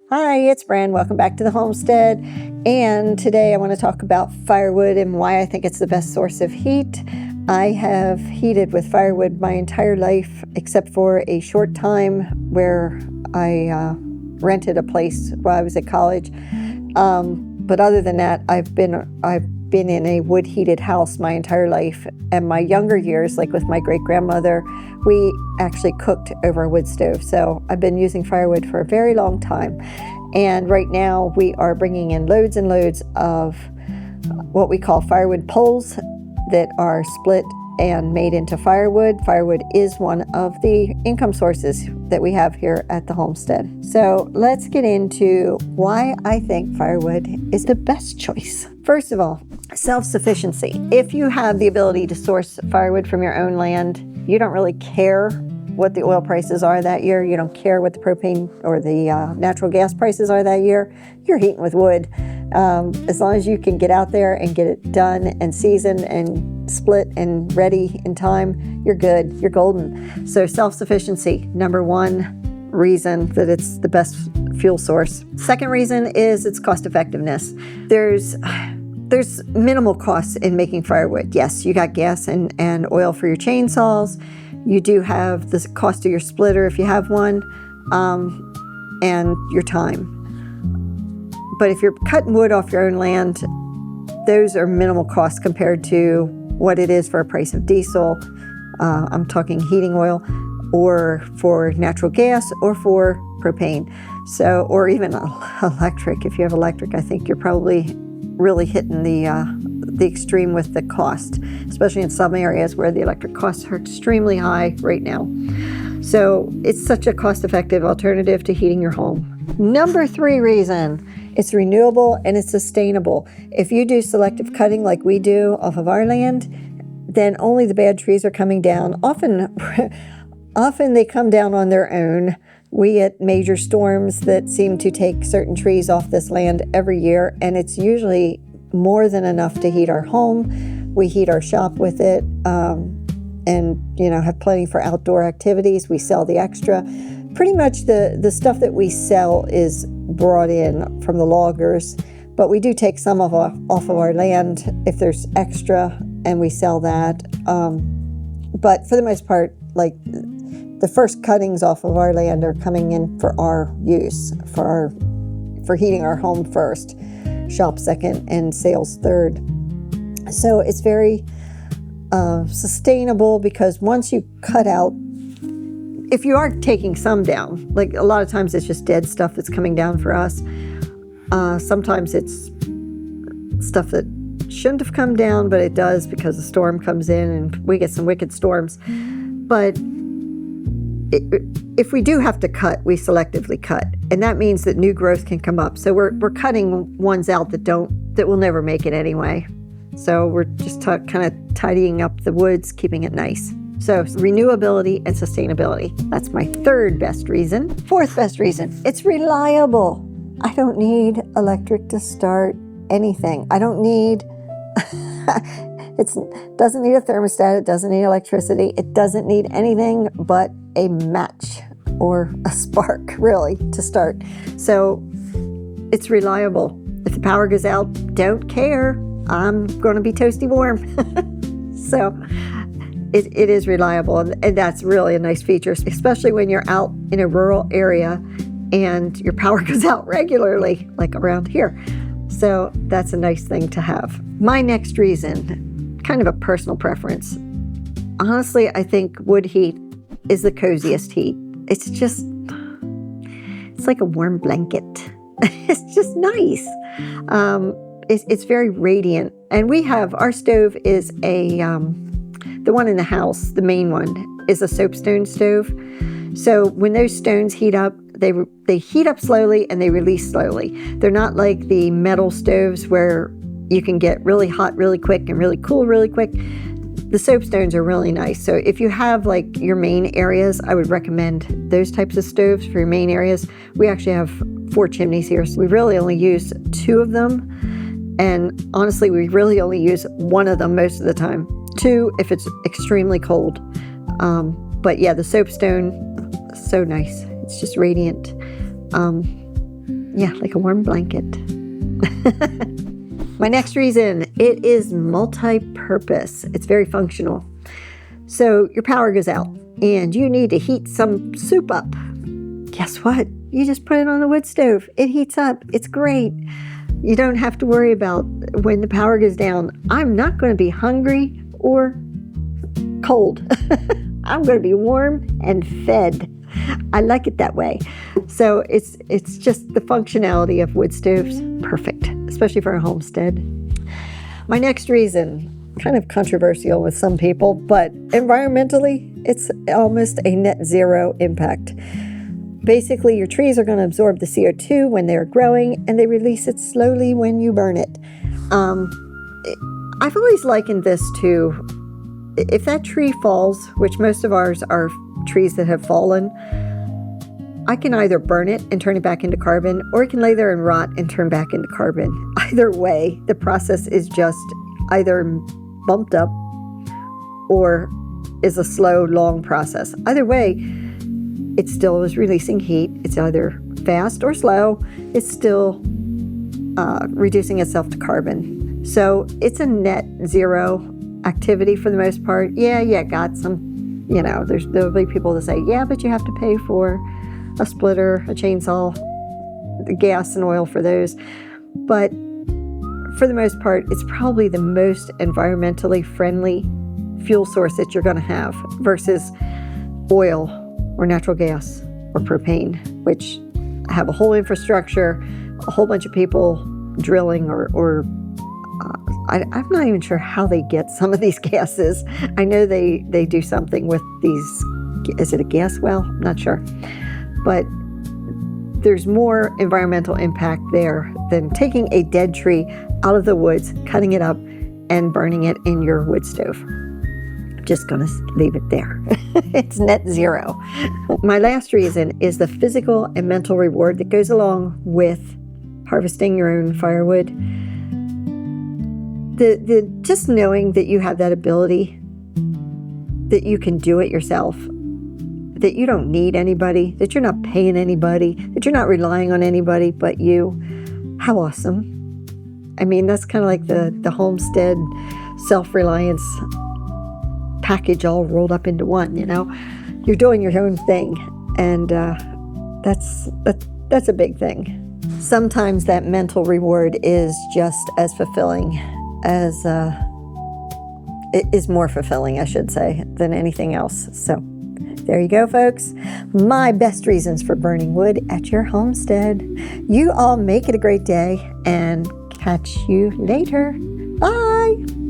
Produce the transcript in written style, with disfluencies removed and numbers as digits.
Hi, it's Bren. Welcome back to the homestead. And today I want to talk about firewood and why I think it's the best source of heat. I have heated with firewood my entire life, except for a short time where I rented a place while I was at college. But other than that, I've been in a wood heated house my entire life. And my younger years, like with my great grandmother, we actually cooked over a wood stove. So I've been using firewood for a very long time. And right now we are bringing in loads and loads of what we call firewood poles that are split and made into firewood. Firewood is one of the income sources that we have here at the homestead. So let's get into why I think firewood is the best choice. First of all, self-sufficiency. If you have the ability to source firewood from your own land, you don't really care what the oil prices are that year. You don't care what the propane or the natural gas prices are that year. You're heating with wood. As long as you can get out there and get it done and seasoned and split and ready in time, you're good. You're golden. So self-sufficiency, number one reason that it's the best fuel source. Second reason is its cost effectiveness. There's minimal costs in making firewood. Yes, you got gas and oil for your chainsaws. You do have the cost of your splitter if you have one, and your time. But if you're cutting wood off your own land, those are minimal costs compared to what it is for a price of diesel. I'm talking heating oil, or for natural gas, or for propane. So, or even electric. If you have electric, I think you're probably really hitting the extreme with the cost, especially in some areas where the electric costs are extremely high right now. So it's such a cost-effective alternative to heating your home. Number three reason, it's renewable and it's sustainable. If you do selective cutting like we do off of our land, then only the bad trees are coming down. Often they come down on their own. We get major storms that seem to take certain trees off this land every year, and it's usually more than enough to heat our home. We heat our shop with it, and have plenty for outdoor activities. We sell the extra. Pretty much the stuff that we sell is brought in from the loggers, but we do take some off of our land if there's extra, and we sell that. But for the most part, like the first cuttings off of our land are coming in for our use, for heating our home first, shop second, and sales third. So it's very sustainable, because once you cut out, if you are taking some down, like a lot of times it's just dead stuff that's coming down for us. Sometimes it's stuff that shouldn't have come down, but it does because a storm comes in and we get some wicked storms. But if we do have to cut, we selectively cut, and that means that new growth can come up. So we're cutting ones out that will never make it anyway. So we're just kind of tidying up the woods, keeping it nice. So renewability and sustainability. That's my third best reason. Fourth best reason, it's reliable. I don't need electric to start anything. I don't need, it doesn't need a thermostat. It doesn't need electricity. It doesn't need anything but a match or a spark, really, to start. So it's reliable. If the power goes out, don't care. I'm going to be toasty warm. So it is reliable, and that's really a nice feature, especially when you're out in a rural area and your power goes out regularly, like around here. So that's a nice thing to have. My next reason, kind of a personal preference. Honestly, I think wood heat is the coziest heat. It's like a warm blanket. It's just nice. It's very radiant. And our stove is the one in the house, the main one, is a soapstone stove. So when those stones heat up, they heat up slowly and they release slowly. They're not like the metal stoves where you can get really hot really quick and really cool really quick. The soapstones are really nice. So if you have like your main areas, I would recommend those types of stoves for your main areas. We actually have 4 chimneys here, so we really only use 2 of them. And honestly, we really only use 1 of them most of the time. 2 if it's extremely cold. But yeah, the soapstone, so nice. It's just radiant. Yeah, like a warm blanket. My next reason, it is multi-purpose. It's very functional. So your power goes out and you need to heat some soup up. Guess what? You just put it on the wood stove. It heats up. It's great. You don't have to worry about when the power goes down. I'm not going to be hungry or cold. I'm going to be warm and fed. I like it that way. So it's just the functionality of wood stoves. Perfect, especially for a homestead. My next reason, kind of controversial with some people, but environmentally, it's almost a net zero impact. Basically, your trees are going to absorb the CO2 when they're growing, and they release it slowly when you burn it. I've always likened this to, if that tree falls, which most of ours are trees that have fallen, I can either burn it and turn it back into carbon, or it can lay there and rot and turn back into carbon. Either way, the process is just either bumped up or is a slow, long process. Either way, it still is releasing heat. It's either fast or slow. It's still reducing itself to carbon. So it's a net zero activity for the most part. Yeah, got some, there'll be people that say, yeah, but you have to pay for a splitter, a chainsaw, gas and oil for those. But for the most part, it's probably the most environmentally friendly fuel source that you're going to have versus oil or natural gas or propane, which have a whole infrastructure, a whole bunch of people drilling I'm not even sure how they get some of these gases. I know they do something with these, is it a gas well? I'm not sure. But there's more environmental impact there than taking a dead tree out of the woods, cutting it up, and burning it in your wood stove. I'm just going to leave it there. It's net zero. My last reason is the physical and mental reward that goes along with harvesting your own firewood. The just knowing that you have that ability, that you can do it yourself, that you don't need anybody, that you're not paying anybody, that you're not relying on anybody but you. How awesome. I mean, that's kind of like the homestead self-reliance package all rolled up into one, You're doing your own thing, and that's a big thing. Sometimes that mental reward is just as fulfilling as, it is more fulfilling, I should say, than anything else. So there you go, folks. My best reasons for burning wood at your homestead. You all make it a great day, and catch you later. Bye.